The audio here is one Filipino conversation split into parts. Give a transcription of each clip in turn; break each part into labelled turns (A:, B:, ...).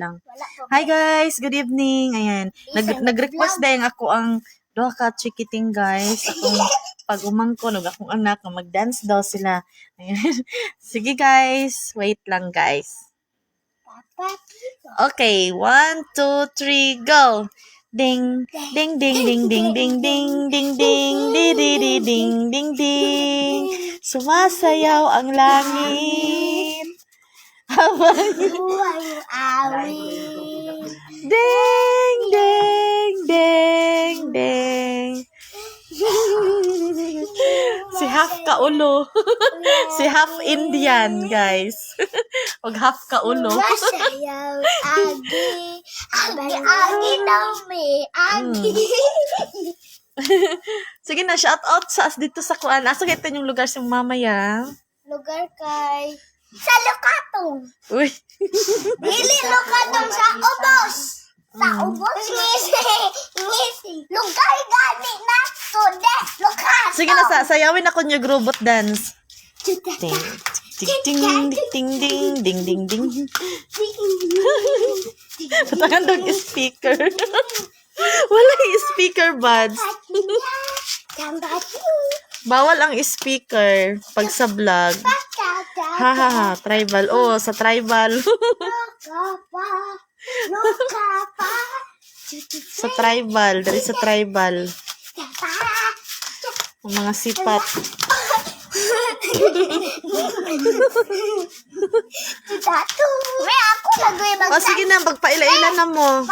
A: lang.
B: Wala po.
A: Hi guys, good evening. Ayan, nag-request din ako ang duha ka chikiting guys. Akong pag umangko nog akong anak na mag-dance daw sila. Ayan. Sige guys, wait lang guys.
B: Papa.
A: Okay, 1, 2, 3, go. Ding, ding, ding, ding, ding, ding, ding, ding, ding, di, di, di, ding, ding, ding. Sumasayaw ang langit. Habang
B: Buhay awit.
A: ding, ding, ding, ding. Si half kaulo. Si half Indian, guys. Og half kaulo.
B: Masayaw. Agi. Agi dami. Agi.
A: Sige na, shout out sa dito sa kuan. Asa kita yung lugar sa mamaya?
B: Lugar kay sa Lucatong.
A: Uy.
B: Dili Lucatong sa Ubos. Sa Ubos ngisi. Lugar gani na sude Lucatong.
A: Sige na, sayawin ako yung robot dance. Ding, ding, ding, ding, ding, ding, ding, ding. Patangan daw yung speaker. Wala yung speaker buds. Bawal ang speaker pag sa vlog. Ha ha ha, tribal. Oh, sa tribal. Sa tribal, dari sa tribal. Ang mga sipat.
B: May ako lagay
A: O sige na, magpaila-ila na mo.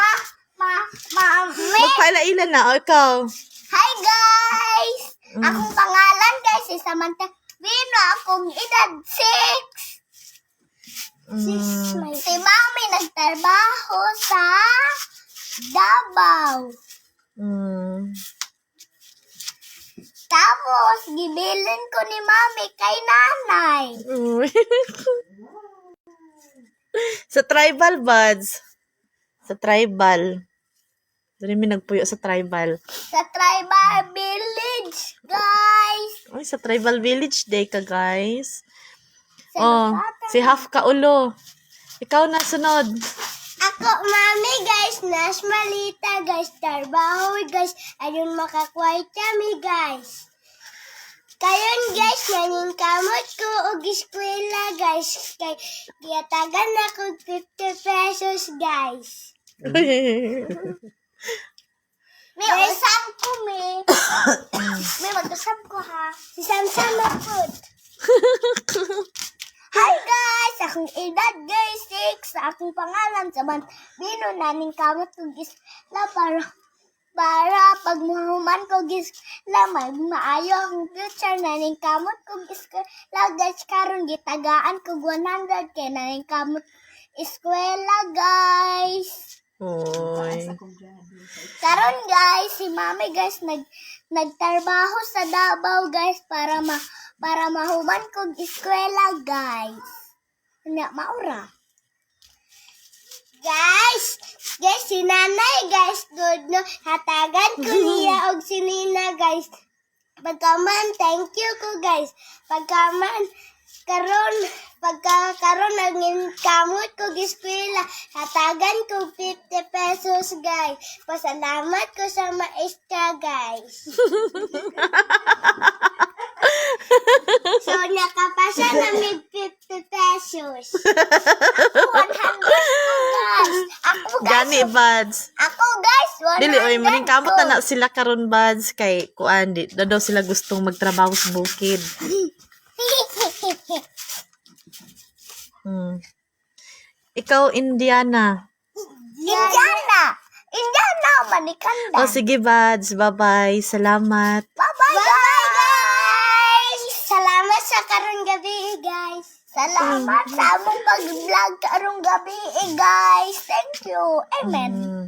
A: Magpaila-ila na, o ikaw.
B: Hi guys! Akong pangalan guys si Samantha Bino. Akong edad 6. Si Mami nagtrabaho sa Davao. Tapos, gibilin ko ni Mami kay nanay.
A: Uy. Sa tribal buds. Sa tribal. Doon may nagpuyo sa tribal.
B: Sa tribal village, guys.
A: Ay, sa tribal village day ka, guys.
B: Sa
A: Oh,
B: Lucatong.
A: si half kaulo. Ikaw na sunod.
B: Ako, Mami, guys, Nash Malita, guys, trabaho, guys, ayun makakway kami, guys. Kayon, guys, naning kamot ko og eskwela, guys, kay kiyatagan ako 50 pesos, guys. May usap ko, may. May mag-usap ko, ha? Si Samsam na food. Hi guys! Akong edad guys 6. Sa akong pangalan sa Bino naning kamot ko gis la para pag mahuman ko gis la maayo akong future naning kamot ko gis la guys karon gitagaan ko 100 kay naning kamot eskwela guys.
A: Oy.
B: Karon guys si Mami guys nagtrabaho sa Davao guys para mahuman ko eskwela guys. Nya maura. Guys, si nanay guys good no hatagan ko niya og si Nina guys. Pagkaman thank you ko guys. Pagkaman karon naging kamot ko eskwela hatagan ko 50 pesos guys. Pasalamat ko sa maestra guys. So, nakapasa namin 50 pesos. Ako, 100 ko, guys.
A: Gani buds.
B: Ako, guys, 100
A: Dili oy maning kamot
B: ko.
A: na sila karon buds kay kuan di daw sila gustong magtrabaho sa bukid. Ikaw Indiana.
B: Indiana, Manikanda.
A: O sige buds, bye-bye. Salamat.
B: Bye-bye, guys. Salamat sa karong gabi, guys. Salamat sa among pag-vlog karong gabi, guys. Thank you. Amen.
A: Mm.